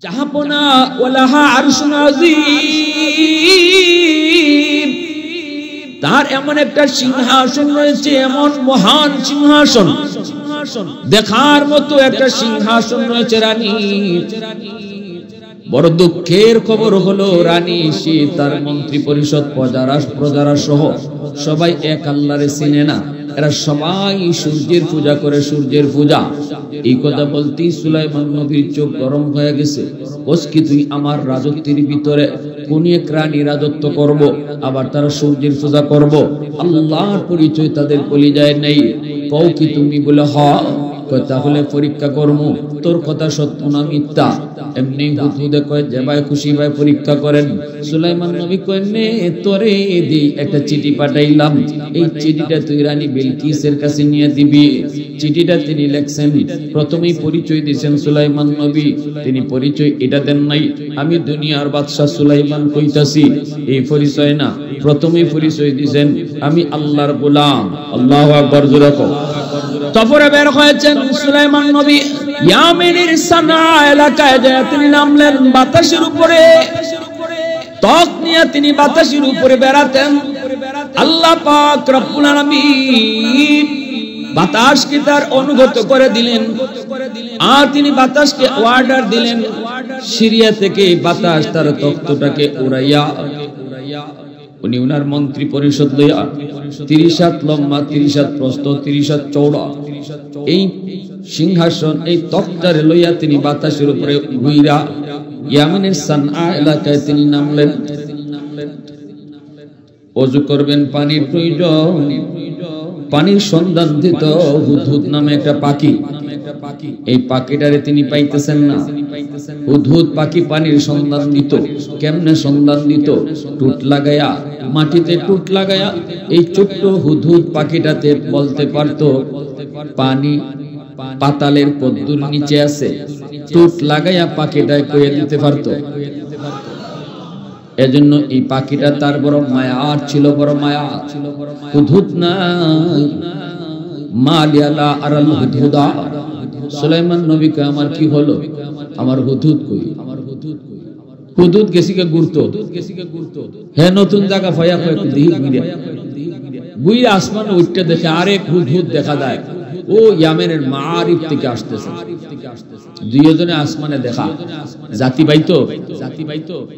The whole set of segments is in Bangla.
জাহাপনা ওয়ালাহা আরশুন আযীম, তার এমন একটা সিংহাসন রয়েছে, এমন মহান সিংহাসন, দেখার মতো একটা সিংহাসন রয়েছে রানী। বড় দুঃখের খবর হলো রানী সে তার মন্ত্রী পরিষদ প্রজারা সহ সবাই এক আল্লাহরে চিনে না। এরা সবাই সূর্যের পূজা করে, সূর্যের পূজা। এই কথা বলতেই সুলাইমান নবীর চোখ গরম হয়ে গেছে। কি তুই আমার রাজত্বের ভিতরে কোন এক রানী রাজত্ব করব, আবার তারা সূর্যের পূজা করব? আল্লাহর পরিচয় তাদের কলিজায় নেই। কও কি তুমি? বলে হ। তাহলে পরীক্ষা করবো, তোর কথা সত্য না মিথ্যা। এমনি হুদহুদে কয় যে ভাই খুশি ভাই পরীক্ষা করেন। সুলাইমান নবী কয় নে তোরে দি একটা চিঠি পাঠাইলাম, এই চিঠিটা তুই রানী বিলকিসের কাছে নিয়ে দিবি। চিঠিটা তিনি লেখছেন, প্রথমেই পরিচয় দিয়েছেন সুলাইমান নবী। তিনি পরিচয় এটা দেন নাই আমি দুনিয়ার বাদশা সুলাইমান কইতাছি, এই পরিচয় না। প্রথমেই পরিচয় দিয়েছেন আমি আল্লাহর গোলাম। আল্লাহু আকবার। জোরে কও। সফরে বের হয়েছেন সুলাইমান নবী। ইয়ামেনের সানা এলাকায় যায় তিনি নামলেন। বাতাসের উপরে তক নিয়ে তিনি বাতাসের উপরে বেড়াতেন। আল্লাহ পাক রব্বুল আলামিন বাতাসকে তার অনুগত করে দিলেন, আর তিনি বাতাসকে অর্ডার দিলেন সিরিয়া থেকে বাতাস তার তখ্তটাকে উড়াইয়া উনি উনার মন্ত্রী পরিষদ লইয়া 30 হাত লম্বা, 30 হাত প্রস্থ, 30 হাত চওড়া এই সিংহাসন, এই তখ্তারে লইয়া তিনি বাতাসের উপরে ঘুইরা ইয়ামেনের সানআ এলাকায় তিনি নামলেন। ওযু করবেন, পানির প্রয়োজন। পানির সন্ধান দিত হুদহুদ নামে একটা পাখি। এই পাখিটারে তিনি পাইতেছেন না। হুদহুদ পাখি পানির সন্ধান দিত। কেমনে সন্ধান দিত? টুট লাগায়া, মাটিতে টুট লাগায়া এই ছোট্ট হুদহুদ পাখিটাতে বলতে পারতো পানি পাতালের কদ্দুর নিচে আছে। টুট লাগায়া পাখিটায় কয়ে দিতে পারতো। এজন্য এই পাখিটা তার বড় মায়া ছিল, বড় মায়া। হুদহুদ নাই, মালিয়ালা আরাল হুদহুদা। সুলাইমান নবী কয় আমার কি হলো? আমার হুদহুদ কই? হুদহুদ গেছি কে গুরতো? হে নতুন জায়গা ফয়া ফয়া দিহি গুইরা আসমান উঠতে দেখে আরেক হুদহুদ দেখা যায়। ও ইয়ামেনের মারিফ থেকে আসতেছে। দুইজনে আসমানে দেখা। জাতি বাইতো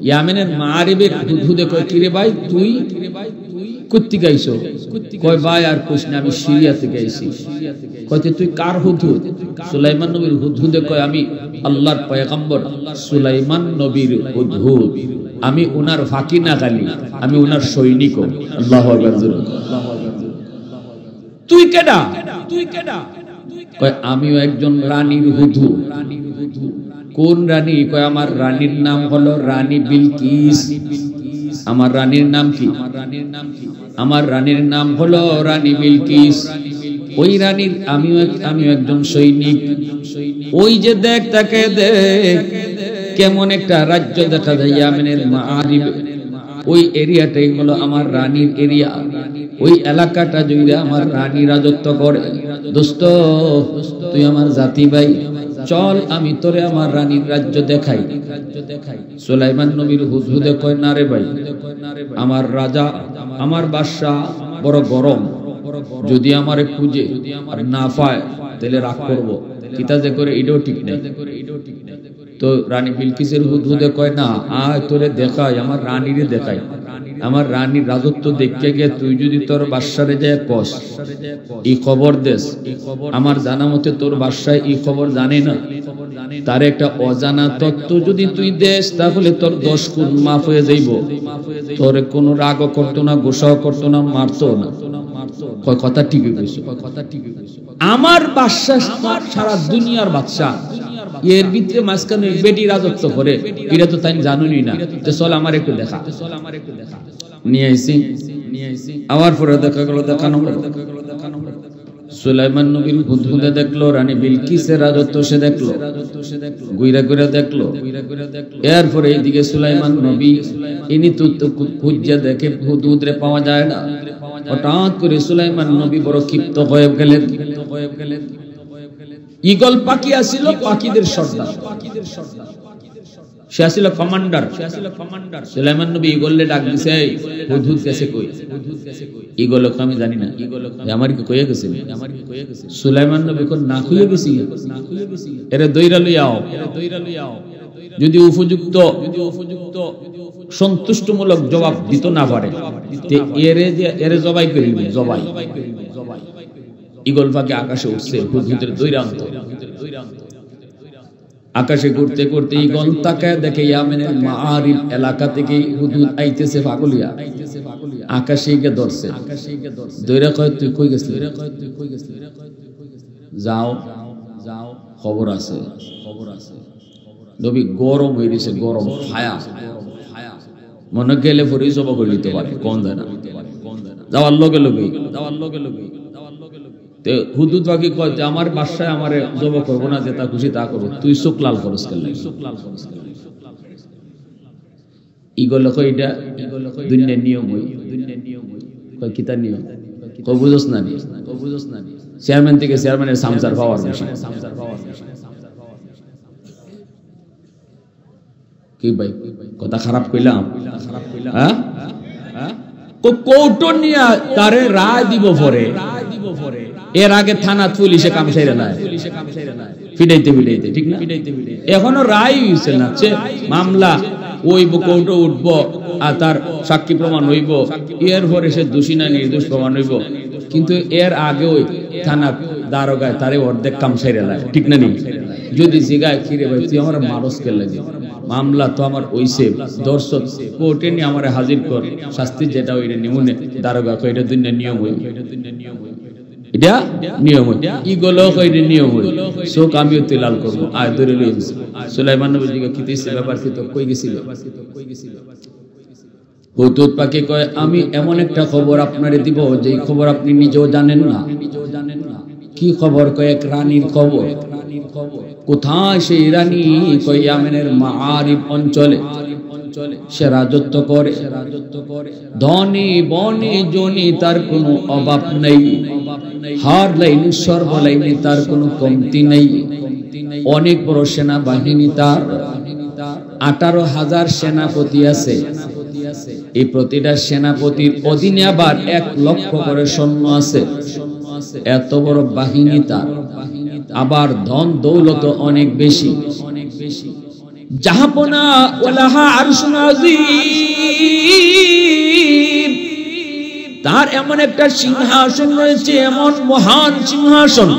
ইয়ামেনের মারিফে হুদহুদে কয় কিরে ভাই তুই কুত্তি গাইছো? কয় ভাই আর কইস না, আমি সিরিয়া থেকে আইছি। কইতে তুই কার হুদহুদ? সুলাইমান নবীর হুদহুদে কয় আমি আল্লাহর পয়গম্বর সুলাইমান নবীর হুদহুদ। আমি উনার ফাঁকি না গালি, আমি উনার সৈনিক। আল্লাহু আকবার। তুই কেডা? কয় আমিও একজন রানীর হুদহুদ। কোন রানী? কয় আমার রানীর নাম হলো রানী বিলকিস। আমার রানীর নাম কি? আমার রানীর নাম হলো রানী বিলকিস। ওই রানীর আমিও একজন সৈনিক। ওই যে দেখ, তাকে দেখ, কেমন একটা রাজ্য দেখা যায় ইয়ামেনের মারিফ। ওই এরিয়াটাই হলো আমার রানীর এরিয়া। ওই এলাকাটা জুড়ে আমার রানী রাজত্ব করে। দোস্ত তুই আমার জাতি ভাই, চল আমি তোরে আমার রানীর রাজ্য দেখাই। সুলাইমান নবীর হুদহুদে কয় না রে ভাই, আমার রাজা, আমার বাদশা বড় গরম। যদি আমারে খুঁজে আর না পায় তাহলে রাগ করবো। কিতা যে করে এটাও ঠিক নেই। তো রানী বিলকিসের হুদহুদে কয় না, আয় তোরে দেখাই, আমার রানীরে দেখাই। আমার রানীর রাজত্ব দেখতে গিয়ে তুই যদি তোর বাদশারে যায় কস এই খবর দেশ, আমার জানা মতে তোর বাদশা এই খবর জানে না। তার একটা অজানা তত্ত্ব যদি তুই দেশ, তাহলে তোর 10 গুণ মাফ হয়ে যাইব। তোর কোনো রাগও করতো না, গোসাও করতো না, মারতো না। কথা ঠিকই কইছো। আমার বাদশা সারা দুনিয়ার বাদশা, এর ভিতরে মাঝখানে বেটি রাজত্ব করে, এটা তো তাই জানুনি না। তো চল আমার একটু দেখা। নিয়ে আইছি, আবার পরে দেখা গেল, দেখানো হলো। সুলাইমান নবীর হুদহুদে দেখলো, রানী বিলকিসের রাজত্ব সে দেখলো, গুইরা গুইরা দেখলো। এরপরে এইদিকে সুলাইমান নবী ইনি তো খুঁজা দেখে হুদহুদরে পাওয়া যায় না। হঠাৎ করে সুলাইমান নবী বড় ক্ষিপ্ত হয়ে গেলেন। ঈগল পাখি আসিল, পাখিদের সর্দার। সে ছিল কমান্ডার। সুলাইমান নবী ইগলে ডাক দিছে, হুদহুদ গেছে কই? ইগল আমি জানি না, আমার কি কইয়া গেছে? সুলাইমান নবী কোন না কইয়া গেছি, এরে দইরা লইয়াও। যদি উপযুক্ত সন্তুষ্টমূলক জবাব দিতে না পারে, এরে জবাই করিব। জবাই ইগল পাখি আকাশে উঠছে, হুদহুদের দইরা আনতো। আকাশে ঘুরতে ঘুরতে ইগল তাকায় দেখে ইয়ামেনের মাআরিব এলাকা থেকে হুদহুদ আইতেছে পাগলিয়া। আকাশে গিয়ে ধরছে, দইরা কয় তুই কই গেছিস? যাও খবর আছে। নবী গরম হয়ে গেছে, গরম ছায়া মনে গেলে পরে জবা করে দিতে পারে, কোন যায় না। যাওয়ার লগে লগে হুদহুদ পাখি কয় আমার বাসায় আমারে জবা করবো না, যেটা খুশি তা করবো, তুই চোখ লাল করস কেন? ইগল কয় এটা দুনিয়ার নিয়ম। কয় কিতা নিয়ম? কয় বুঝোস না নি? চেয়ারম্যান থেকে চেয়ারম্যানের সামসার পাওয়ার বেশি। কি ভাই কথা খারাপ কইলাম? হ্যাঁ, কোর্ট নিয়ে তারে রায় দিব পরে, এর আগে থানা পুলিশে কাম সাইরা না, ফিডাইতে ঠিক না? এখনো রায় হইছে না, মামলা ওইব, কোর্টে উঠব, আর তার সাক্ষী প্রমাণ হইব, এর পরে সে দোষী না নির্দোষ প্রমাণ হইব। কিন্তু এর আগে ওই থানা দারোগায় তারে অর্ধেক কাম সাইরা না, ঠিক না? নেই যদি জিগায় কিরে ভাই তুই আমার মারস কে লাগে, মামলা তো আমার ওইসে দর্শক কোর্টে নিয়ে আমার হাজির কর, শাস্তি যেটা ওইটা নিমুনে দারোগা কয় এটা দুনিয়ার নিয়ম হই, এটা নিয়ম হই। ইগলো কয় এটা নিয়ম হই, চোখ আমিও তুই লাল করবো, আয় ধরে লই গেছে। সুলাইমান নবী জিজ্ঞাসা কিতেছে ব্যাপার কি, তো কই গেছিল? হুদহুদ পাখি কয় আমি এমন একটা খবর আপনারে দিব যে খবর আপনি নিজেও জানেন না। কি খবর? কয় এক রানীর খবর। কোথায় সেই রানী? কয় ইয়ামেনের মাআরিব অঞ্চলে সে রাজত্ব করে। ধনী বনে জনি তার কোনো অভাব নেই, হার লাইনে সর্ব লাইনে তার কোনো কমতি নেই। অনেক বড় সেনাবাহিনী তার, 18,000 সেনাপতি আছে। এই প্রতিটা সেনাপতির অধীনে আবার 1 লক্ষ করে সৈন্য আছে। এত বড় বাহিনী তার, আবার ধন দৌলত অনেক বেশি। জাহাপনা ওয়ালাহা আরশুন আযীম, তার এমন একটা সিংহাসন রয়েছে, এমন মহান সিংহাসন,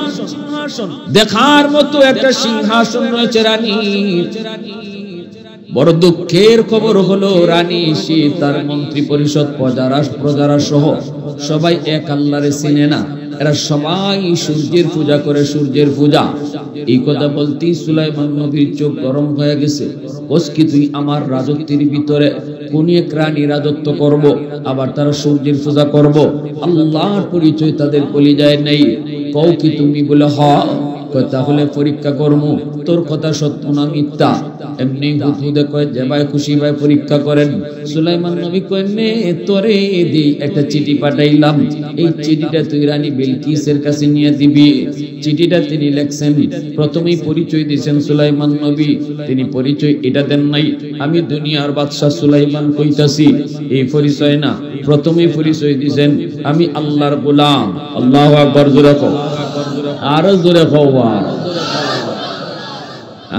দেখার মতো একটা সিংহাসন রয়েছে রানী। বড় দুঃখের খবর হলো রানী সে তার মন্ত্রী পরিষদ প্রজারা সহ সবাই এক আল্লাহরে চিনে না। এরা সবাই সূর্যের পূজা করে, সূর্যের পূজা। এই কথা বলতেই সুলাইমান নবীর চোখ গরম হয়ে গেছে। কি তুই আমার রাজত্বের ভিতরে কোন এক রানী রাজত্ব করব, আবার তারা সূর্যের পূজা করব? আল্লাহর পরিচয় তাদের কলিজায় নেই। কও কি তুমি? বলে হ। তাহলে পরীক্ষা করবো, তোর কথা সত্য না মিথ্যা? এমনি হুদহুদে কয় যে ভাই খুশি ভাই পরীক্ষা করেন। সুলাইমান নবী কয় নে তোরে দি একটা চিঠি পাঠাইলাম, এই চিঠিটা তুই রানী বিলকিসের কাছে নিয়ে দিবি। চিঠিটা তিনি লেখছেন, প্রথমেই পরিচয় দিয়েছেন সুলাইমান নবী। তিনি পরিচয় এটা দেন নাই আমি দুনিয়ার বাদশা সুলাইমান কইতাছি, এই পরিচয় না। প্রথমেই পরিচয় দিয়েছেন আমি আল্লাহর গোলাম। আল্লাহু আকবার, জোরে কও, আরো জোরে কও।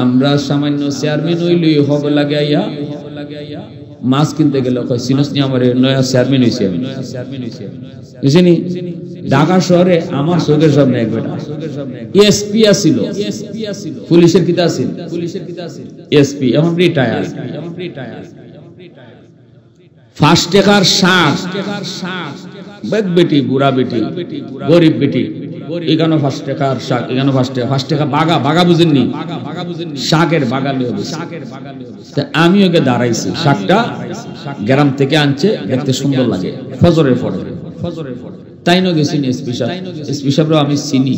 আমরা সামান্য চেয়ারম্যান হইলই হব লাগাইয়া মাছ কিনতে গেল, কয় সিনস নি আমার নয়া চেয়ারম্যান হইছে। আমি বুঝিনি ঢাকা শহরে আমার চোখের সামনে এক বেটা এসপি আছিল, পুলিশের কিতা আছিল, এসপি এখন রিটায়ার। 5 টাকার শাক, বেটি বুড়া বেটি গরিব বেটি, এখানে 5 টাকার শাক, এখানে 5 টাকা বাগা বুঝেননি, শাকের বাগালে হবে। আমি ওকে দাঁড়াইছি, শাকটা গ্রাম থেকে আনছে, দেখতে সুন্দর লাগে, ফজরের পরে। তাই না গেছি এসপি সাহেব আমি চিনি,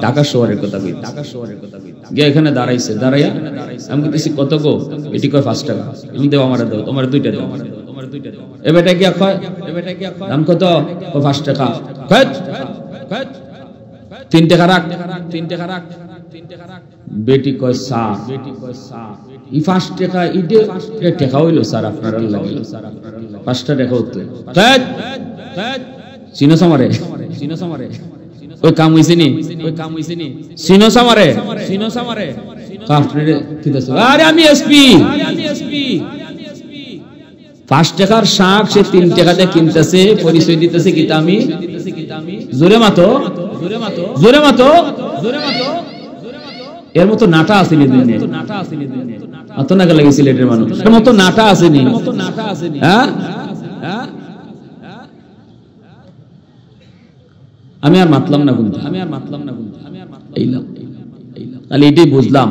ঢাকা শহরের কথা বলি। গিয়ে এখানে দাঁড়াইছে, দাঁড়াইয়া আমি বলতেছি কত গো? এটি কয় 5 টাকা। আমি দেবো, আমার দেবো, তোমার 2টা দেবো। এবারটা কি কয় দাম কত? 5 টাকা। 3 টাকা রাখ, 3 টাকা রাখ। বেটি কয় স্যার ই 5 টাকা ইডে টাকা হইলো স্যার আপনার লাগে 5টা টাকা হতো চিনো সামারে ওই কাম হইছে নি চিনো সামারে আপনারে কি দাস আরে আমি এসপি 5 টাকার শাক সে 3 টাকা দিয়ে কিনতেছে পরিচয় দিতেছে কি আমি জোরে মাতো এর মতো নাটা আসেনি দুনিয়ায় অত নাকা লাগে সিলেটের মানুষ এর মতো নাটা আসেনি হ্যাঁ আমি আর মাতলাম না কিন্তু এইলাম তাহলে এটাই বুঝলাম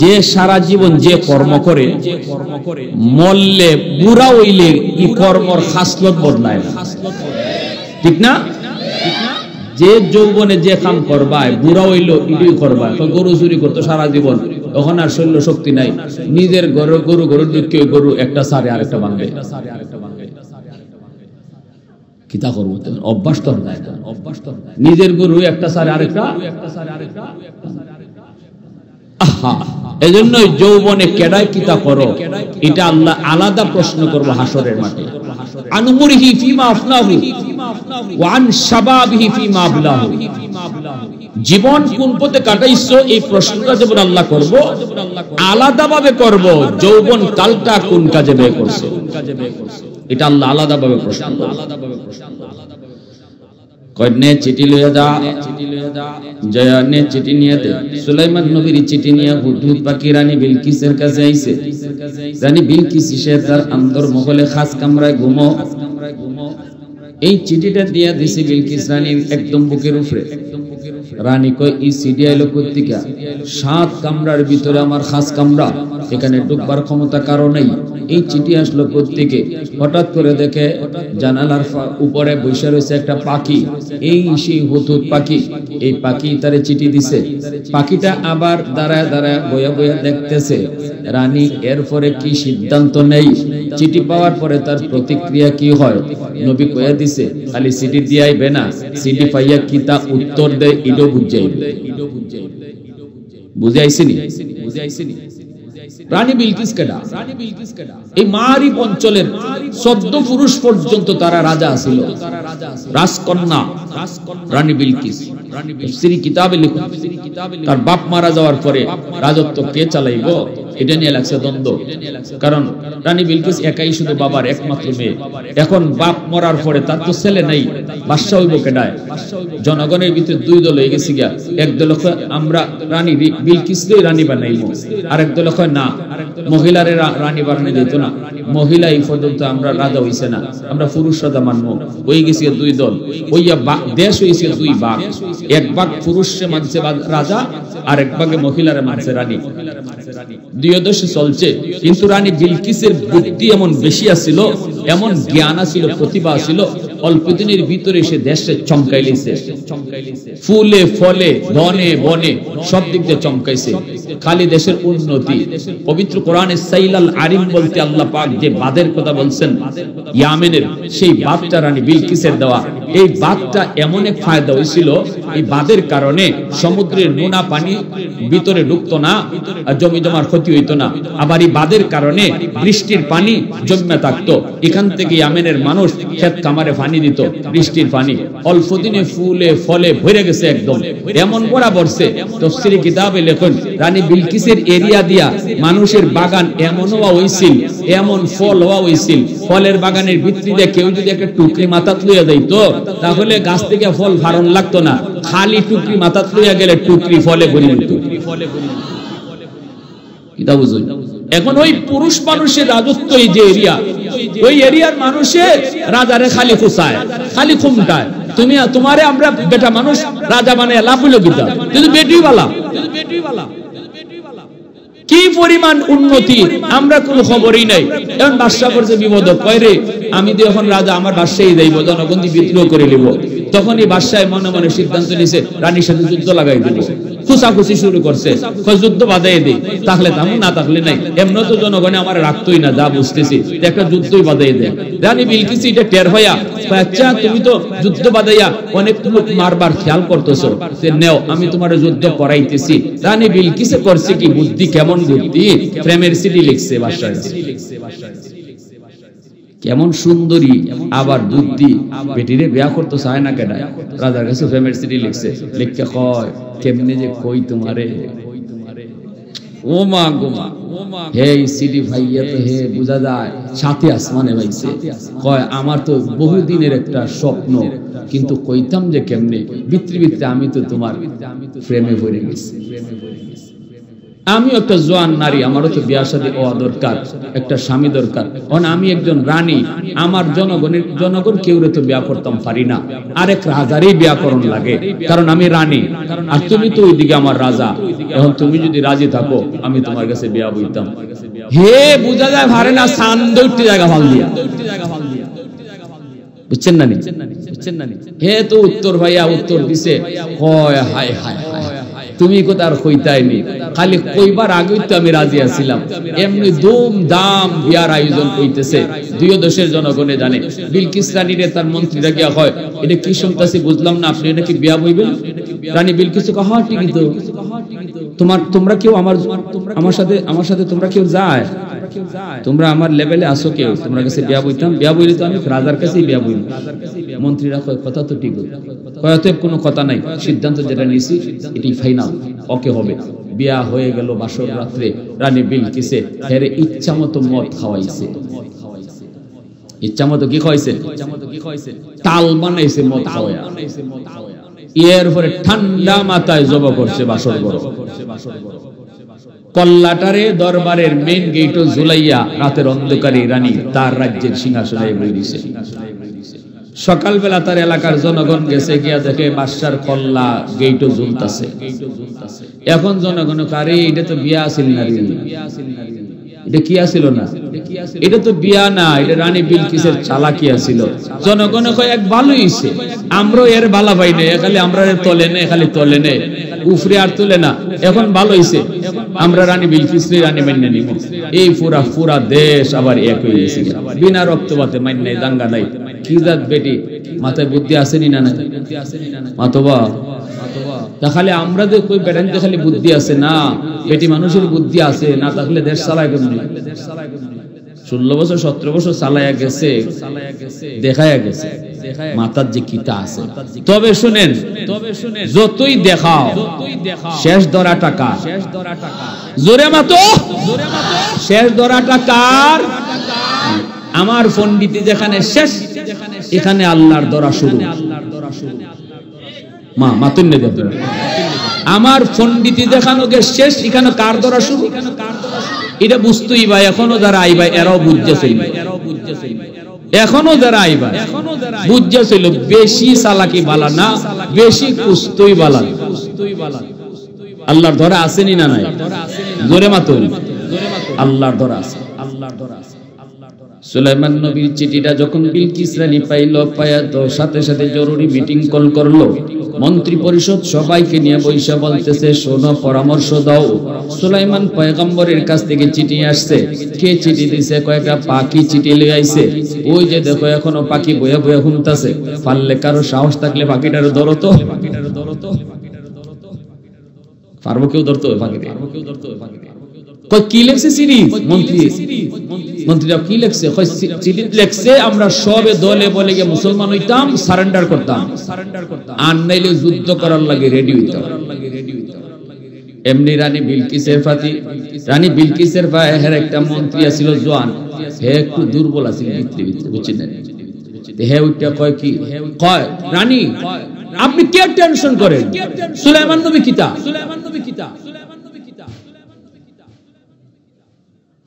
যে সারা জীবন যে কর্ম করে মরলে বুড়া হইলে এই কর্মর খাসলত বদলায় না ঠিক না যে যৌবনে যে কাম করবায় বুড়া হইলো ইডি করবা তো গরু চুরি করতো সারা জীবন তখন আর শৈল্য শক্তি নাই নিজের গরুর দুঃখে গরু একটা সারে আরেকটা ভাঙে কিতা করবো অভ্যাস তো নিজের গরু একটা সারে আরেকটা এজন্য যৌবনে কেডায় কিতা করো এটা আল্লাহ আলাদা প্রশ্ন করবো হাসরের মাঠে আনুমুরিহি ফিমা আফনাহু ওয়া আন শাবাবিহি ফিমা আবলাহু জীবন কোন পথে কাটাইছো এই প্রশ্নটা যখন আল্লাহ করব আলাদাভাবে করব যৌবন কালটা কোন কাজে ব্যয় করছো এটা আল্লাহ আলাদাভাবে প্রশ্ন কয়নে চিঠি লইয়া যা জয়ানে চিঠি নিয়ে দে সুলাইমান নবীর চিঠি নিয়ে হুদহুদ পাখি রানী বিলকিসের কাছে আইছে রানী বিলকিস সে তার আন্দর মহলে খাস কামরায় ঘুমো এই চিঠিটা দিয়া দিছে বিলকিস রানীর একদম বুকের উপরে রানী কয় এই চিঠি আইলো কর্তিকা 7 কামরার ভিতরে আমার খাস কামরা এখানে ঢুকবার ক্ষমতা কারো নাই এই চিঠি আসলো কর্তিকে হঠাৎ করে দেখে জানালার উপরে বসে রয়েছে একটা পাখি এই সেই হুদহুদ পাখি এই পাখি তারে চিঠি দিছে পাখিটা আবার দাঁড়ায় দাঁড়ায় বয়া বয়া দেখতেছে রানী এরপরে কি সিদ্ধান্ত নেই চিঠি পাওয়ার পরে তার প্রতিক্রিয়া কি হয় নবী কইয়া দিছে খালি চিঠি দিয়ে আইবে না চিঠি পাইয়া কি তা উত্তর দেয় ইডো বুঝাইছিনি রানী বিলকিস কেডা এই মারিব অঞ্চলের 14 পুরুষ পর্যন্ত তারা রাজা ছিল রাজকন্যা রানী বিলকিস তাফসীরি কিতাবে লেখা তার বাপ মারা যাওয়ার পরে রাজত্ব কে চালাইবো এটা নিয়ে লাগছে দ্বন্দ্ব কারণ রানী বিলকিস একাই শুধু বাবার একমাত্র মেয়ে এখন বাপ মরার পরে তার তো ছেলে নাই বাদশা হইব কেডায় জনগণের ভিতরে দুই দল হয়ে গেছে গিয়া এক দল আমরা রানী বিলকিসকেই রানী বানাইবো আরেক দল কয় না মহিলারে রানী বানানো যেত না মহিলা এই পর্যন্ত আমরা রাজা হইছে না আমরা পুরুষ রাজা মানবো হয়ে গেছে দুই দল ওইয়া দেশ হইছে দুই ভাগ এক ভাগ পুরুষে মানছে রাজা আর এক ভাগে মহিলারে মানছে রানী দুই দেশে চলছে কিন্তু রানী বিলকিসের বুদ্ধি এমন বেশি ছিল এমন জ্ঞান ছিল প্রতিভা ছিল অল্প দিনের ভিতরে সে দেশে চমকাইলিছে ফুলে ফলে ধনে বনে সব দিক দিয়ে চমকাইছে খালি দেশের উন্নতি পবিত্র কোরআনে সাইলাল আরিম বলতে আল্লাহ পাক যে বাঁধের কথা বলছেন ইয়ামেনের সেই বাঁধটা রানী বিলকিসের দেওয়া এই বাঁধটা এমন এক ফায়দা হয়েছিল এই বাঁধের কারণে সমুদ্রের নোনা পানি ভিতরে ঢুকতো না আর জমি জমার ক্ষতি হইতো না আবার এই বাঁধের কারণে বৃষ্টির পানি জমে থাকতো এখান থেকে ইয়ামেনের মানুষ ক্ষেত খামারে পানি দিত বৃষ্টির পানি অল্প দিনে ফুলে ফলে ভরে গেছে একদম এমন ভরা পড়ছে তাফসীরি কিতাবে লেখেন রানী বিলকিসের এরিয়া দিয়া মানুষের বাগান এমন হওয়া হইছিল এমন ফল হওয়া হইছিল ফলের বাগানের ভিতরে কেউ যদি একটা টুকরি মাথাত লইয়া যাইত তাহলে গাছ থেকে ফল ফারণ লাগতো না খালি টুকরি মাথাত লইয়া গেলে টুকরি ফলে ভরে যেত কিতা বুঝুন এখন ওই পুরুষ মানুষের রাজত্ব এই যে এরিয়া ওই এরিয়ার মানুষে রাজারে খালি খুশায় খালি খুমটায় তুমি তোমারে আমরা বেটা মানুষ রাজা বানায় লাভ হইল কিতা কিন্তু বেটিওয়ালা কি পরিমাণ উন্নতি আমরা কোনো খবরই নাই এখন বাদশা করছে বিপদ কয়রে আমি তো এখন রাজা আমার বাদশাই দেব জনগণ বিদ্রোহ করে নিব তখন এই বাদশায় মনে মনে সিদ্ধান্ত নিয়েছে রানীর সাথে যুদ্ধ লাগাই দেব খুশাখুশি শুরু করছে যুদ্ধ বাধাই দেয় থাকলে তাম না থাকলে নাই এমন তো জনগণে আমার রাখতোই না যা বুঝতেছি একটা যুদ্ধই বাধাই দেয় রানী বিলকিস এটা টের হইয়া আচ্ছা তুমি তো যুদ্ধ বাঁধাইয়া অনেক লোক মারবার খেয়াল করতেছো, নেও আমি তোমার যুদ্ধ করাইতেছি। রানী বিলকিসে করছে কি বুদ্ধি, কেমন বুদ্ধি, প্রেমের সিডি লিখছে বাদশার, কেমন সুন্দরী আবার বুদ্ধি, বেটিরে বিয়া করতে চায় না কেডা, রাজার কাছে প্রেমের সিডি লিখছে, লিখকে কয় কেমনে যে কই তোমারে, ও মা গো মা, হে সিডি ভাইয়া তো হে বুঝা যায় সাথে আসমানে ভাইছে, কয় আমার তো বহুদিনের একটা স্বপ্ন, কিন্তু কইতাম যে কেমনে, ভিতরে ভিতরে আমি তো তোমার প্রেমে পড়ে গেছি। আমি একটা জোয়ান নারী, আমারও তো বিয়া শাদী হওয়া দরকার, একটা স্বামী দরকার, কারণ আমি একজন রানী, আমার জনগণ কেউ তো বিয়া করতাম পারি না, আরেক রাজারই বিয়াকরণ লাগে, কারণ আমি রানী, আর তুমি তো ওইদিকে আমার রাজা, এখন তুমি যদি রাজি থাকো আমি তোমার কাছে বিয়া বইতাম। হে বুঝা যায় ভারে না সান্দটি জায়গা ভাল দিয়া, বুঝছেন না, বুঝছেন না, হে তো উত্তর ভাইয়া উত্তর দিছে, কয় হায় হায় হায় তুমি কোথার কইতাইনি, খালি কইবার আগেই তো আমি রাজি আছিলাম, এমনি ধুম দাম বিয়ার আয়োজন কইতেছে, দুই দেশের জনগণে জানে। বিলকিস রানীরে তার মন্ত্রীরা গিয়া হয়, এটা কি শুনতাছি বুঝলাম না, আপনি নাকি বিয়া বইবেন? রানী বিলকিস কয় হ্যাঁ ঠিকই তো, তোমরা কেউ আমার সাথে তোমরা কেউ যায়, তোমরা আমার লেভেলে আসো কেউ, তোমরা কাছে বিয়া বইতাম, বিয়া বইলে তো আমি রাজার কাছেই বিয়া বইব। মন্ত্রীরা কয় কথা তো ঠিক, অতএব কোনো কথা নাই, সিদ্ধান্ত যেটা নিয়েছি এটি ফাইনাল, ওকে হবে। বিয়া হয়ে গেল বাসর রাত্রে, রানী বিলকিসে হেরে ইচ্ছা মতো মদ খাওয়াইছে, ইচ্ছা মতো কি খাওয়াইছে, তাল বানাইছে মদ খাওয়াইয়া, এরপরে ঠান্ডা মাথায় জবা করছে বাসর গরম, কল্লাটারে দরবারের মেইন গেটও ঝুলাইয়া রাতের অন্ধকারে রানী তার রাজ্যের সিংহাসনে বই দিছে। সকালবেলা তার এলাকার জনগণ গেছে গিয়া দেখে বাদশার কল্লা গেটও ঝুলতাছে। এখন জনগণ কারে এটা তো বিয়া আসিল না, এটা কি আসিল না, এটা তো বিয়া না, এটা রানী বিলকিসের চালাকি আছিল। জনগণ কয় এক ভালো হইছে, আমরাও এর বালা পাই না, খালি আমরা তলে নে, খালি তলে নে, উফরে আর তোলে না, এখন ভালো হইছে, আমরা রানী বিলকিসের রানী মাইনে নিব। এই পুরা দেশ আবার এক হয়ে গেছে, বিনা রক্তপাতে মাইনে দাঙ্গা নাই। কি জাত বেটি, মাথায় বুদ্ধি আসেনি না, মাতবা খালি আমরা যে কই বেটানিতে খালি বুদ্ধি আছে না, বেটি মানুষের বুদ্ধি আছে না, তাহলে দেশ চালায় কেমনি? 16 বছর 17 বছর চালায়া গেছে, দেখায়া গেছে মাথার যে কিতা আছে। তবে শুনেন, যতই দেখাও শেষ ধরা টাকা, জোরে মাতো শেষ ধরা টাকার। আমার পণ্ডিতি যেখানে শেষ, এখানে আল্লাহর ধরা শুরু। আমার পণ্ডিতি দেখানো গে শেষ, এখানে কার ধরা শুরু, এটা বুঝতেই ভাই। এখনো যারা আইবা এরাও বুঝতেছিল, এখনো যারা আইবা বুঝতেছিল, বেশি চালাকি বালা না, বেশি কুস্তই বালা। আল্লাহর ধরা আসেনি না নাই, জোরে মাতুন, আল্লাহর ধরা আছে, আল্লাহর ধরা আছে। সুলাইমান নবীর চিঠিটা যখন বিলকিস রানী পাইল, পায়া তো সাথে সাথে জরুরি মিটিং কল করলো, মন্ত্রী পরিষদ সবাইকে নিয়ে বৈশা বলতেছে, শোনো পরামর্শ দাও। সুলাইমান পয়গম্বরের কাছ থেকে চিঠি আসছে। কে চিঠি দিছে? কয়েকটা পাখি চিঠি লয়ে আইছে। ওই যে দেখো এখনো পাখি বয়া বয়া ঘুমতাছে, পারলে কারো সাহস থাকলে পাখিটার ধরো তো, পারবো কেউ ধরতো পাখিটা? কি লেখছে চিঠি? মন্ত্রীরা কি লেখছে? চিঠি লেখছে, আমরা সবে দলে বলে গিয়ে মুসলমান হইতাম, সারেন্ডার করতাম, আর নাইলে যুদ্ধ করার লাগে রেডি হইতাম। এমনি রানী বিলকিসের ফাতি, রানী বিলকিসের হের একটা মন্ত্রী আছিল জোয়ান, হে একটু দুর্বল আছিল ভিতরে ভিতরে, বুঝছেন? হে ওইটা কয় কি, কয় রানী আপনি কে টেনশন করেন, সুলাইমান নবী কিতা,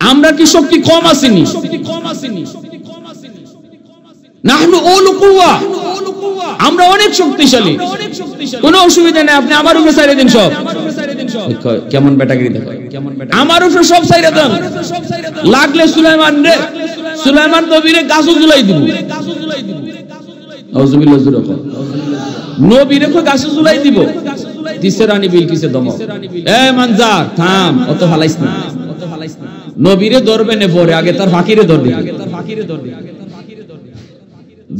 আমরা কি শক্তি কম আসেনি? নাহনু উলু কুওয়া, আমরা অনেক শক্তিশালী, কোনো অসুবিধা নেই, আপনি আমার উপরে ছাইরে দিন সব। কেমন বেটাগিরি দেখো, আমার উপরে সব ছাইরে দেন, লাগলে সুলাইমান নবীরে গাছও ঝুলাই দিব, আউযুবিল্লাহ জুরা কর, নবীরে কো গাছও ঝুলাই দিব। দিছে রানী বিলকিসে দমক, এ মানজার থাম, অত ফালাইস না, নবীরে ধরবে নে পরে, আগে তার ফাকিরে ধরবে।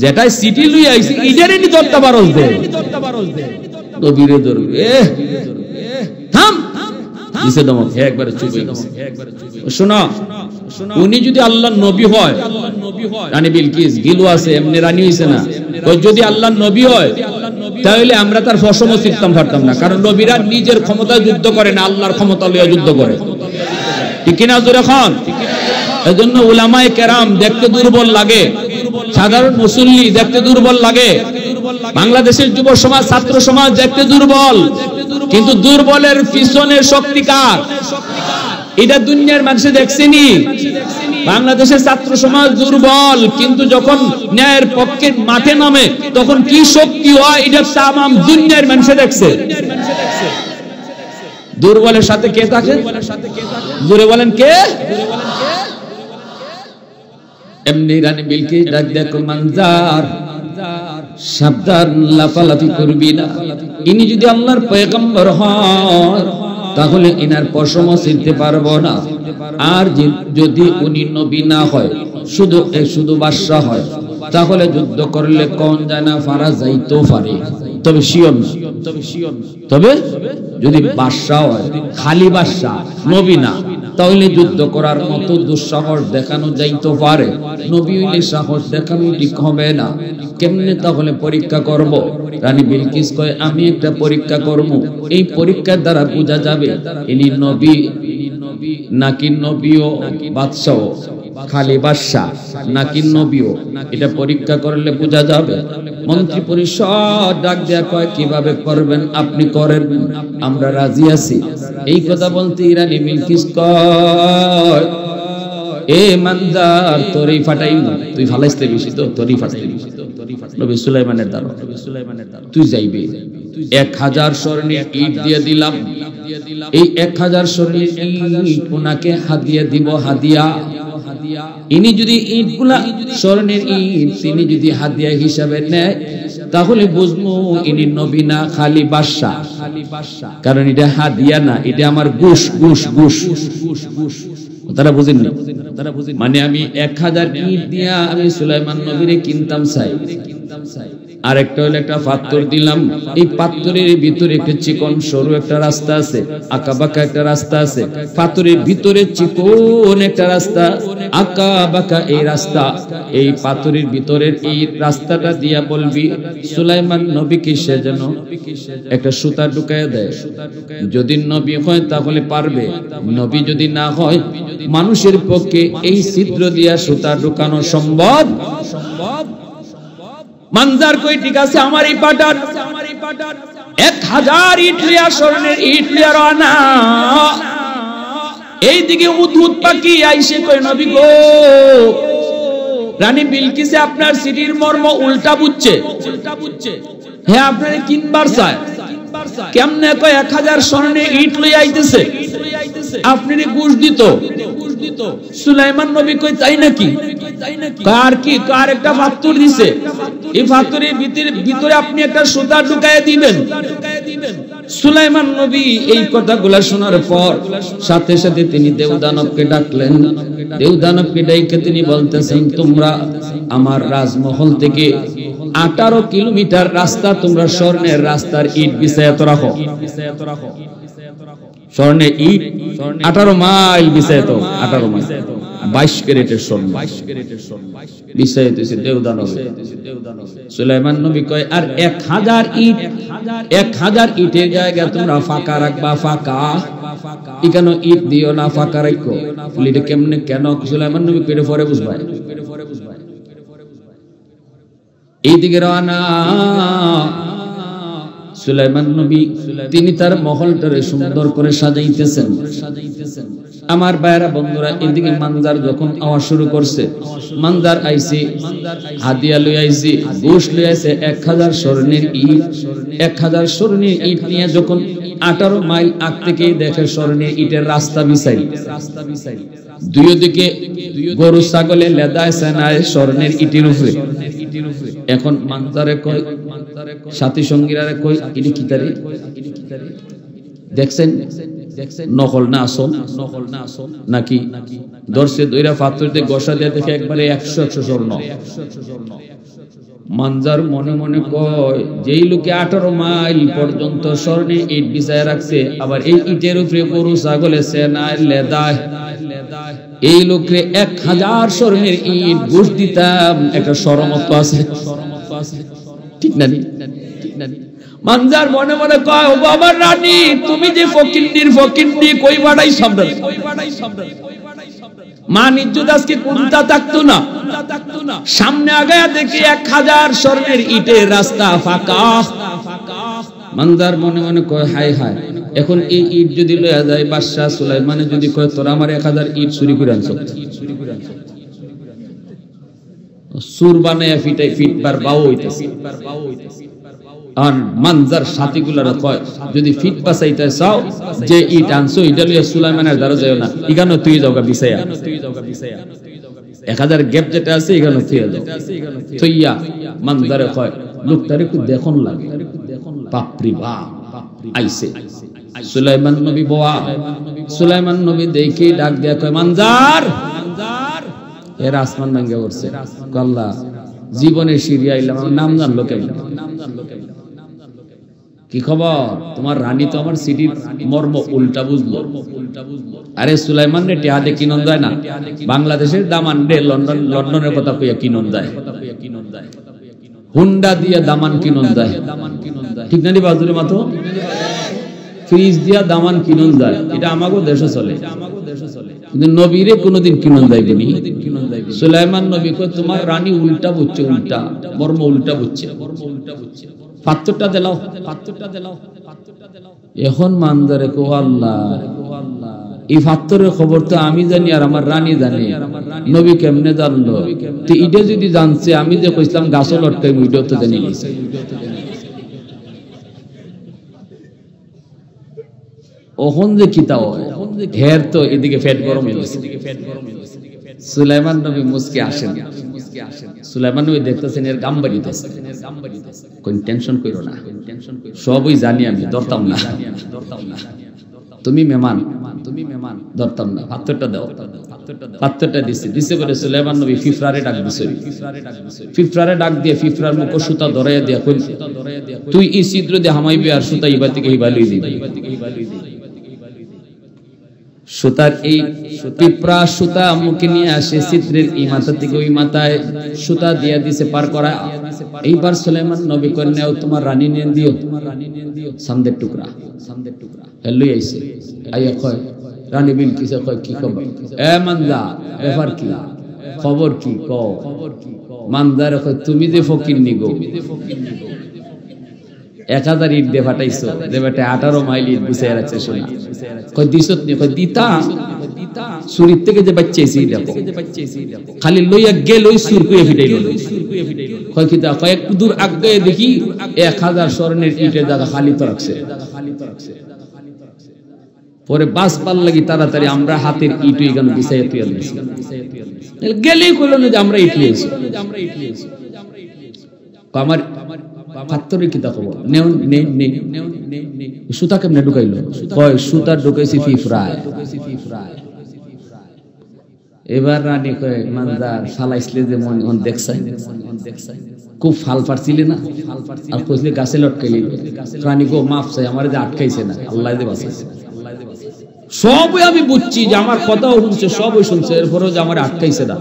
যেটাই সিটি লুই আইছি ইডারে নি দরতা বারজ দে নবীরে ধরবে থাম দিছে দমক একবারে চুপ হয়ে গেছে। শোনো, উনি যদি আল্লাহর নবী হয়, রানী বিলকিস গিলু আছে এমনি রানী হইছে না, তো যদি আল্লাহর নবী হয় তাহলে আমরা তার ফসমও চিনতাম পারতাম না, কারণ নবীরা নিজের ক্ষমতায় যুদ্ধ করে না, আল্লাহর ক্ষমতা লইয়া যুদ্ধ করে, ঠিক কিনা জোরে খান? এজন্য উলামায়ে কেরাম দেখতে দুর্বল লাগে, সাধারণ মুসল্লি দেখতে দুর্বল লাগে, বাংলাদেশের যুব সমাজ ছাত্র সমাজ দেখতে দুর্বল, কিন্তু দুর্বলের পিছনে শক্তি কার? এটা দুনিয়ার মানুষে দেখছেনি। বাংলাদেশের ছাত্র সমাজ দুর্বল, কিন্তু যখন ন্যায়ের পক্ষে মাঠে নামে তখন কি শক্তি হয় এটা তামাম দুনিয়ার মানুষে দেখছে। দুর্বলের সাথে কে থাকে? জোরে বলেন কে? এমনি রানী বিলকিস ডাক দেখো, মানজার সাবধান, লাফালাফি করবি না, ইনি যদি আল্লাহর পয়গম্বর হয় তাহলে ইনার পশম ছিঁড়তে পারবো না, আর যদি উনি নবী না হয়, শুধু বাদশা হয়, তাহলে যুদ্ধ করলে কোন যায় না ফারা যাইতো পারে, তবে শিওর না। তবে যদি বাদশা হয়, খালি বাদশা নবী না, তাহলে যুদ্ধ করার মতো দুঃসাহস দেখানো যাইতো পারে, নবী হইলে সাহস দেখানো ঠিক হবে না। কেমনে তাহলে পরীক্ষা করব? রানী বিলকিস কয়, আমি একটা পরীক্ষা করব, এই পরীক্ষার দ্বারা বোঝা যাবে ইনি নবী নাকি নবীও বাদশাও, খালি বাদশা নাকি নবীও, এটা পরীক্ষা করলে বোঝা যাবে। মন্ত্রী পরিষদ ডাক দেয়া কয়, কিভাবে করবেন আপনি করেন, আমরা রাজি আছি। এই কথা বলতে রানী বিলকিস কয়, এ মানজার তোরই ফাটাই, তুই ফালাইতে বেশি তো, তোরই ফাটাই বেশি তো, নবী সুলাইমানের দারো, তুই যাইবে 1000 স্বর্ণের ইট দিয়ে দিলাম, এই 1000 স্বর্ণের ইট ওনাকে হাদিয়া দিব, হাদিয়া। ইনি যদি ইটগুলা স্বর্ণের ইট তিনি যদি হাদিয়া হিসাবে নেয় তাহলে বুঝবো ইনি নবী না, খালি বাদশা, কারণ এটা হাদিয়া না, এটা আমার ঘুষ ঘুষ ঘুষ। তারা বুঝেননি? মানে আমি 1000 ইট দিয়া আমি সুলাইমান নবীরে কিনতাম চাই, আর একটা হলো একটা পাথর দিলাম, এই পাথরের ভিতরে একটা চিকন সরু একটা রাস্তা আছে, আঁকা বাঁকা একটা রাস্তা আছে, পাথরের ভিতরে চিকন একটা রাস্তা, আঁকা বাঁকা এই রাস্তা, এই পাথরের ভিতরের এই রাস্তাটা দিয়া বলবি সুলাইমান নবীকে সে যেন একটা সুতা ঢুকায় দেয়, যদি নবী হয় তাহলে পারবে, নবী যদি না হয় মানুষের পক্ষে এই ছিদ্র দিয়া সুতা ঢুকানো সম্ভব। মানজার কই, ঠিক আছে আমার এই পাটার 1000 ইট লিয়া, স্বর্ণের ইট লিয়া রানা, এইদিকে উদ্ভুত পাখি আইসে কই, নবী গো, রানী বিলকিসে আপনার সিটির মর্ম উল্টা বুঝছে, হ্যাঁ আপনারে কিনবার চায়, কেমনে কয় 1000 স্বর্ণের ইট লই আইতেছে, আপনি ঘুষ দিত। সুলাইমান নবী কই, তাই নাকি? কার কি? কার একটা পাথর দিছে, এই পাথরের ভিতরে আপনি একটা সুতা ঢুকায় দিবেন। সুলাইমান নবী এই কথাগুলা শোনার পর সাথে সাথে তিনি দেবদানবকে ডাকলেন, দেবদানবকে ডেকে তিনি বলতেছেন, তোমরা আমার রাজমহল থেকে 18 কিলোমিটার রাস্তা তোমরা স্বর্ণের রাস্তার ইট বিছায়া রাখো, স্বর্ণের ইট 18 মাইল বিছায়, তো 18 মাইল 22 ক্যারেটের স্বর্ণ বিছাইতেছে দেবদানব। সুলাইমান নবী কয়, আর 1000 ইট, 1000 ইটের জায়গা তোমরা ফাঁকা রাখবা, ফাঁকা, এখানে ইট দিও না, ফাঁকা রাখো। এটা কেমনে, কেন? সুলাইমান নবী কইলে পরে বুঝবা। এইদিকে রওনা সুলাইমান নবী, তিনি তার মহলটারে সুন্দর করে সাজাইতেছেন। আমার ভাইরা বন্ধুরা, এদিকে মানজার যখন আওয়াজ শুরু করছে, মানজার আইছে, হাদিয়া লই আইছে, ঘুষ লই আইছে 1000 স্বর্ণের ইট, 1000 স্বর্ণের ইট নিয়ে যখন 18 মাইল আগ থেকে দেখে স্বর্ণের ইটের রাস্তা বিছাই, দুই দিকে গরু ছাগলে লেদায় সেনায় স্বর্ণের ইটের উপরে। এখন মানজারে কয়, সাথী সঙ্গীরা কই, ইনি কি তারে দেখছেন, নকল না আসল, নাকি ধরছে দইরা পাথর দিয়ে গোসা দিয়ে দেখে একবারে 100 স্বর্ণ। মানজার মনে মনে কয় যেই লোকে 18 মাইল পর্যন্ত স্বর্ণের ইট বিছায় রাখছে, আবার এই ইটের উপরে গরু ছাগলে সেনায় লেদায়, এই লোকে 1000 স্বর্ণের ইট ঘুষ দিতাম, একটা শরমত্ব আছে, ঠিক না? মানজার মনে মনে কয়, ও বাবার রানী, তুমি যে ফকিন্নি কই বাড়াই সামনে, মান ইজ্জত আজকে কোনটা থাকতো না। সামনে আগায়া দেখি 1000 স্বর্ণের ইটের রাস্তা ফাঁকা। মানজার মনে মনে কয়, হায় হায়, এখন এই ইট যদি লয়া যায় বাদশাহ সুলাইমানে যদি কয় তোরা আমার 1000 ইট চুরি করে আনছো, সুর বানায়া ফিটবার বাও হইতেছে। আর মানজার সাথীগুলারা কয়, যদি ফিট বাঁচাইতে চাও, যে ইট আনছো এটা লইয়া সুলাইমানের দ্বারা যাও না, এখানে তুই যাওগা বিছাইয়া 1000 গ্যাপ যেটা আছে এখানে তুই যাও। থইয়া মানজারে কয়, লোকটারে একটু দেখুন লাগে, বাপরে বাপ আইছে সুলাইমান নবী বোয়া। সুলাইমান নবী দেখে ডাক দেয়া কয়, মানজার, এর আসমান ভাঙ্গে উঠছে। আল্লাহ, জীবনে সিরিয়া আইলাম, আমার নাম জানলো কেমন? কি খবর? তোমার রানী তো আমার সিটির মর্ম উল্টা বুঝলো। আরে সুলাইমান রে টিহাদে কিনন যায় না, বাংলাদেশের দামান রে লন্ডনের কথা কইয়া কিনন যায়, হুন্ডা দিয়ে দামান কিনন যায়, ঠিক না? বাজুরে মাতো ফ্রিজ দিয়া দামান কিনন যায়, এটা আমাগো দেশে চলে, কিন্তু নবীরে কোনদিন কিনন যাইবে নি। সুলাইমান নবী কয়, তোমার রানী উল্টা বুঝছে, উল্টা মর্ম উল্টা বুঝছে, পাত্রটা দিলাও। এখন মানজারে কো, আল্লাহ, এই পাত্রের খবর তো আমি জানি আর আমার রানী জানি, নবী কেমনে জানলো? তো এটা যদি জানছে, আমি যে কইছিলাম গাছও লটকাই, ওইটাও তো জানি নিছে। ওখন যে কিতা হয় হের, তো এদিকে ফ্যাট গরম হয়ে গেছে। সুলাইমান নবী মুসকে আসেন, সুলাইমান নবী দেখতেছেন এর গাম বাড়িতেছে, কোন টেনশন কইরো না, সবই জানি আমি, ধরতাম না, তুমি মেহমান ধরতাম না, পাত্রটা দাও। পাত্রটা দিছে করে সুলাইমান নবী ফিফরারে ডাক দিছে, ফিফরারে ডাক দিয়ে ফিফরার মুখ সুতা ধরাইয়া দিয়া কই, তুই এই ছিদ্র দিয়ে হামাইবি আর সুতা ইবা থেকে ইবা লই দিবি। সুতার এই পিঁপড়া সুতা মুখে নিয়ে আসে, ছিদ্রের এই মাথা থেকে ওই মাথায় সুতা দিয়া দিছে পার করা। এইবার সুলাইমান নবী কয়, নাও তোমার রানী নিয়ে দিও, সামদের টুকরা হেলই আইছে। আইয়া কয়, রানী বিলকিস কয়, কি খবর? এ মানজা, ব্যাপার কি, খবর কি কও? মানজার কয়, তুমি যে ফকিন্নি গো, 1000 ইট দিয়ে ফাটাইছো, যে বেটা 18 মাইল ইট বিছাইয়া রাখছে। শোনা কয়, দিছত নি? কয়, দিতা সুরির থেকে যে বাচ্চাইছি দেখো, খালি লইয়া গেল ওই সুর কইয়া ফিটাইল। কয়, কি তা? কয়, একটু দূর আগে দেখি 1000 স্বর্ণের ইটের জায়গা খালি তো রাখছে। পরে বাস পাল লাগি তাড়াতাড়ি আমরা হাতের ইট এখানে বিছাইয়া তুই আনছি, গেলেই কইল না যে আমরা ইট লিয়েছি। আমার পাত্তরে কি তা খবর? সুতা কেমনে ঢুকাইলো? কয়, সুতা ঢুকাইছি ফিফরায়। এবার রানী কয়, মানজার ফালাইছিলে যে মন দেখছাই, খুব ফাল পারছিলে না, আর কইছিলে গাছে লটকাইলি। রানী গো, মাফ চাই, আমার যে আটকাইছে না, আল্লাহ দে বাঁচাইছে। সবই আমি বুঝছি যে আমার কথাও শুনছে, সবই শুনছে, এরপরেও যে আমার আটকাইছে না।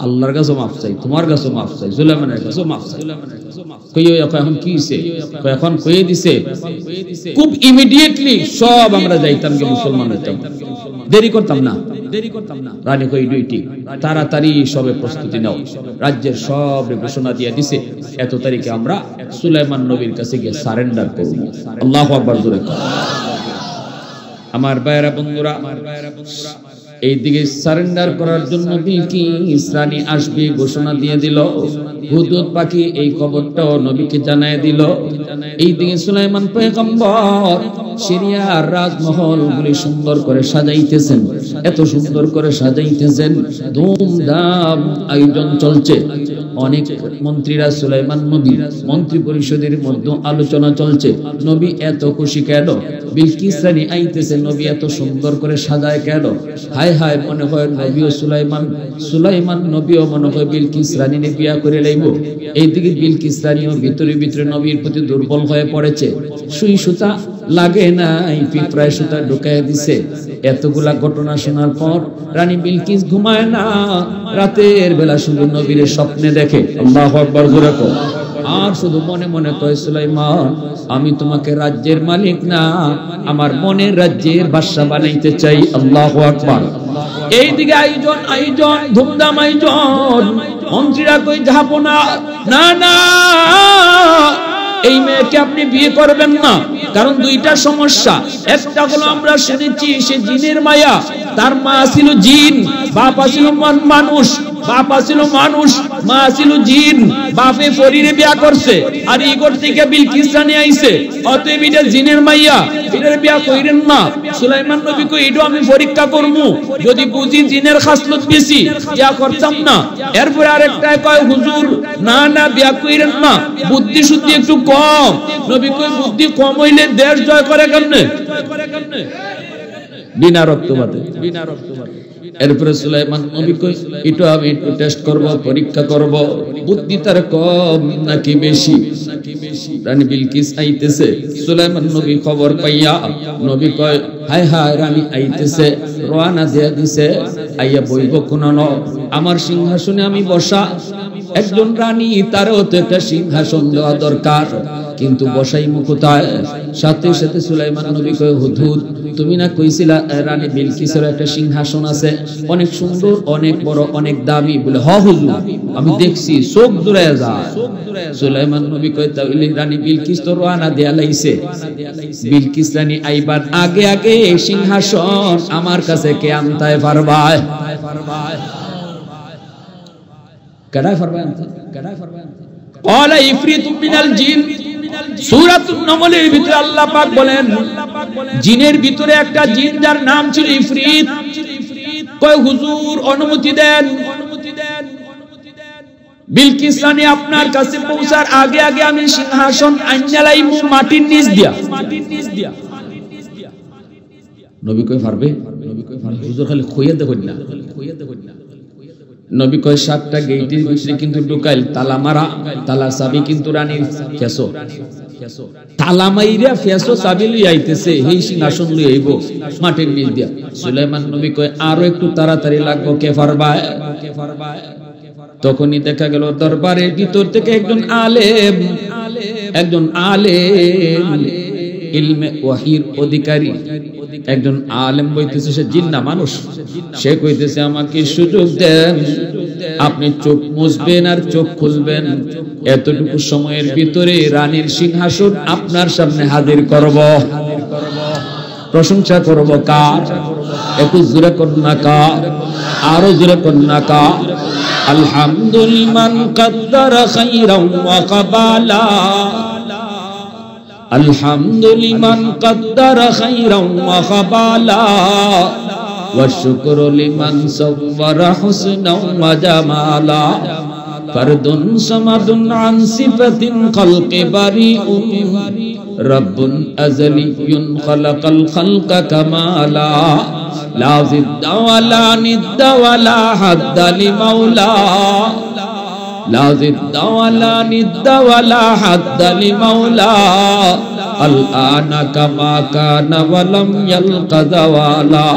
আল্লাহর কাছেও মাফ চাই, তোমার কাছেও মাফ চাই, সুলাইমানের কাছেও মাফ চাই। এখন কি হইছে? এখন কইয়ে দিছে, খুব ইমিডিয়েটলি সব আমরা যাইতাম, যে মুসলমান হইতাম, দেরি করতাম না। রানী কই, দুইটি তাড়াতাড়ি সবে প্রস্তুতি নাও। রাজ্যের সব ঘোষণা দিয়ে দিছে, এত তারিখে আমরা সুলাইমান নবীর কাছে গিয়ে সারেন্ডার করব। আল্লাহু আকবার জোরে। আমার ভাইরা বন্ধুরা, এইদিকে সারেন্ডার করার জন্য বিলকিস রানী আসবে ঘোষণা দিয়ে দিল। হুদহুদ পাখি এই খবরটাও নবীকে জানায় দিল। এইদিকে সুলাইমান পয়গম্বর সিরিয়ার রাজমহল গুলি সুন্দর করে সাজাইতেছেন। এত সুন্দর করে সাজাইতেছেন, ধুমধাম আয়োজন চলছে। অনেক মন্ত্রীরা সুলাইমান নবী মন্ত্রী পরিষদের মধ্যে আলোচনা চলছে, নবী এত খুশি কেন, বিলকিস রানী আইতেছে, নবী এত সুন্দর করে সাজায় কেন? হায় হায়, মনে হয় নবীও সুলাইমান নবীও মনে হয় বিলকিস রানী নিয়ে বিয়া করে লইব। এইদিকে বিলকিস রানীও ভিতরে ভিতরে নবীর প্রতি দুর্বল হয়ে পড়েছে, সুই সুতা লাগে নাই, পিঁপড়ায় সুতা ঢুকাই দিছে। এতগুলা ঘটনা শোনার পর রানী বিলকিস ঘুমায় না, রাতের বেলা শুধু নবীর স্বপ্নে দেখে। আল্লাহু আকবার জোরে কও। আর শুধু মনে মনে কয়, সুলাইমান আমি তোমাকে রাজ্যের মালিক না, আমার মনের রাজ্যের বাদশা বানাইতে চাই। আল্লাহু আকবার। এইদিকে আয়োজন আয়োজন ধুমধাম আয়োজন। মন্ত্রীরা কই যাবো না, না না, এই মেয়েকে আপনি বিয়ে করবেন না, কারণ দুইটা সমস্যা। একটা হলো আমরা শুনেছি সে জিনের মায়া, তার মা ছিল জিন, বাবা ছিল মানুষ, বাবা ছিল মানুষ, মা ছিল জিন, বাপে পরীরে বিয়া করছে, আর ইগর থেকে বিলকিস রানী আইছে, অতএব এটা জিনের মাইয়া, এটার বিয়া কইরেন না। সুলাইমান নবী কই এটাও আমি পরীক্ষা করবো, যদি বুঝি জিনের খাসলত বেশি বিয়া করতাম না। এরপরে আরেকটা কয়, হুজুর না না বিয়া কইরেন না, বুদ্ধি শুদ্ধি একটু কম। নবী কই বুদ্ধি কম হইলে দেশ জয় করে কেমনে? বিনা রক্তপাতে, বিনা রক্তপাতে। এরপরে সুলাইমান নবী কই এটা আমি একটু টেস্ট করব, পরীক্ষা করব, বুদ্ধি তার কম নাকি বেশি। রানী বিলকিস আইতেছে, সুলাইমান নবী খবর পাইয়া নবী কয় হায় হায়, রানী আইতেছে, রওনা দিয়ে দিছে, আইয়া বইব কোন আমার সিংহাসনে আমি বসা। একজন রানী, তারও তো একটা সিংহাসন দেওয়া দরকার, কিন্তু বসাইমু কোথায়? সাথে সাথে সুলাইমান নবী কয়, হুদহুদ তুমি না কইছিলা রানী বিলকিসের একটা সিংহাসন আছে, অনেক সুন্দর, অনেক বড়, অনেক দামি। বলে হ হুজুর, আমি দেখছি, চোখ জুড়ায় যায়। সুলাইমান নবী কয় তাহলে রানী বিলকিস তো রওনা দেয়া লাইছে, বিলকিস রানী আইবার আগে আগে সিংহাসন আমার কাছে কে আনতে পারবা? কেডায় পারবা আনতে? কেডায় পারবা আনতে? ক্বালা ইফরিতুম মিনাল জিন। সূরাতুন নামলের ভিতরে আল্লাহ পাক বলেন, জিনের ভিতরে একটা জিন যার নাম ছিল ইফরিত, কয় হুজুর অনুমতি দেন, বিলকিস রানী আপনার কাছে পৌঁছার আগে আগে আমি সিংহাসন আইনালাইমু মাটির নিচ দিয়া। নবী কয় পারবে? নবী কয় পারবে। হুজুর খালি কইয়া দেখুন না, কইয়া দেখুন না। নবী কয় 7টা গেটের ভিতরে কিন্তু ঢুকাইল, তালা মারা, তালা চাবি কিন্তু রানীর ফেসো, তালা মাইরা ফেসো চাবি লই আইতেছে, এই সিংহাসন লই আইব মাটির নিচ দিয়া। সুলাইমান নবী কয় আরো একটু তাড়াতাড়ি লাগবো, কে পারবা? তখনই দেখা গেল দরবারের ভিতর থেকে একজন আলেম, একজন আলেম ইলমে ওয়াহির অধিকারী, একজন আলেম বলতেছে, সে জিন্না মানুষ, সে কইতেছে আমাকে সুযোগ দেন, আপনি চোখ মুছবেন আর চোখ খুলবেন, এতটুকু সময়ের ভিতরে রানীর সিংহাসন আপনার সামনে হাজির করব। প্রশংসা করব কার? একটু জোরে কন্যা কার? আরো জোরে কন্যা কার? আলহামদুলিল্লাহ কাদ্দারা খাইরান ওয়া কাবালা, আলহামদুলিল্লাহ কাদ্দারা খাইরান ওয়া কাবালা, ওয়া শুকরু লিমান সাওয়ারা হুসনাও ওয়া জামালা, ফারদুন সামাদুন আন সিফাতিন খালকি বারিউন, রাব্বুন আযলিয়ুন খালাকাল খালকা কামালা, লা জিদ্দা ওয়ালা নিদ্দা ওয়ালা হাদ্দা লিমাওলা, লা জিদ্দা ওয়ালা নিদ্দা ওয়ালা হাদ্দা লিমাওলা, আল আনা কামা কানা ওয়া লাম ইয়ালকা যাওয়ালা।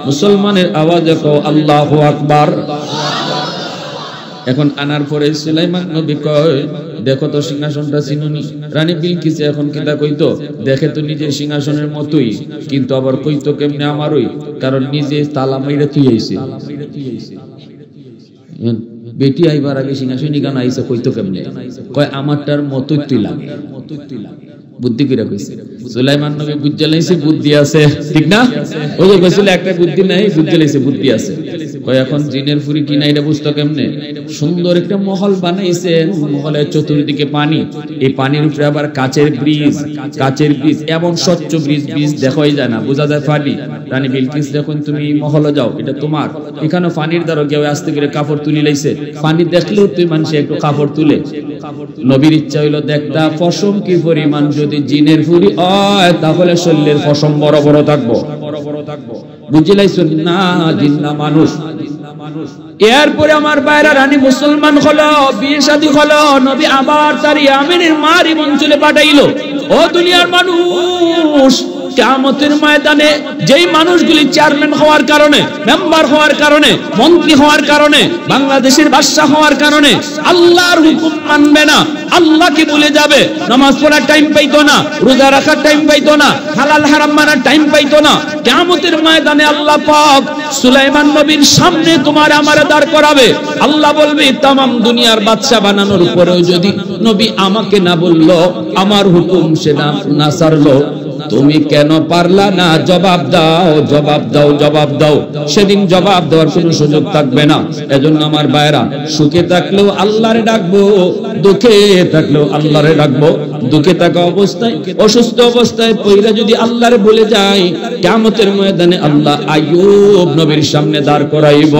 মুসলমানের আওয়াজে কও আল্লাহু আকবার। এখন আনার পরে সুলাইমান নবী কয় দেখো তো সিংহাসনটা চিনুনি? রানী বিলকিস এখন কিটা কইতো, দেখে তো নিজের সিংহাসনের মতোই, কিন্তু আবার কইতো কেমনে আমারই, কারণ নিজে তালা মাইরা তুই আইছে। বেটি আইবার আগে সিংহাসনী গান আইছে, কইতো কেমনে? কয় আমারটার মতোই তুই লাগে, বুদ্ধি কইরা কইছে। সুলাইমান নবী বুঝতে লাইছে বুদ্ধি আছে, ঠিক না? ওই যে কইছিল একটা বুদ্ধি নাই, বুঝতে লাইছে বুদ্ধি আছে। কই এখন জিনের ফুরি কিনা এটা বুঝতো কেমনে? সুন্দর একটা মহল বানাইছেন, মহলের চতুর্দিকে পানি, এই পানির উপরে আবার কাচের ব্রিজ, কাচের ব্রিজ, এমন স্বচ্ছ ব্রিজ, ব্রিজ দেখাই যায় না, বোঝা যায় পানি। রানী বিলকিস যখন তুমি মহলে যাও, এটা তোমার, এখানে পানির দ্বারা কেউ আস্তে করে কাপড় তুলি লাইছে, পানি দেখলেও তুই মানুষ একটু কাপড় তুলে। নবীর ইচ্ছা হইলো দেখতা পশম কি পরিমাণ, যদি জিনের ফুরি হয় তাহলে শরীরের পশম বড় বড় থাকবো, বুঝিলাইছো না? জিন না মানুষ। এরপরে আমার বাইরা রানী মুসলমান হলো, বিয়ে শাদী হলো, নবী আবার তার ইয়ামেনের মারিব অঞ্চলে পাঠাইলো। ও দুনিয়ার মানুষ, কিয়ামতের ময়দানে যেই মানুষগুলি চেয়ারম্যান হওয়ার কারণে, মেম্বার হওয়ার কারণে, মন্ত্রী হওয়ার কারণে, বাংলাদেশের বাদশা হওয়ার কারণে আল্লাহর হুকুম মানবে না, আল্লাহকে ভুলে যাবে, নামাজ পড়ার টাইম পাইতো না, রোজা রাখার টাইম পাইতো না, হালাল হারাম মানার টাইম পাইতো না, কিয়ামতের ময়দানে আল্লাহ পাক সুলাইমান নবীর সামনে তোমার আমার দাঁড় করাবে। আল্লাহ বলবে তামাম দুনিয়ার বাদশা বানানোর পরেও যদি নবী আমাকে না বললো, আমার হুকুম সে না ছাড়লো, তুমি কেন পারলা না? জবাব দাও, জবাব দাও, জবাব দাও। সেদিন জবাব দেওয়ার কোনো সুযোগ থাকবে না। এজন্য আমার ভাইরা, সুখে থাকলেও আল্লাহরে ডাকবো, দুঃখে থাকলেও আল্লাহরে ডাকবো। দুঃখে থাকা অবস্থায়, অসুস্থ অবস্থায় পয়রা যদি আল্লাহরে ভুলে যায়, কিয়ামতের ময়দানে আল্লাহ আইয়ুব নবীর সামনে দাঁড় করাইব।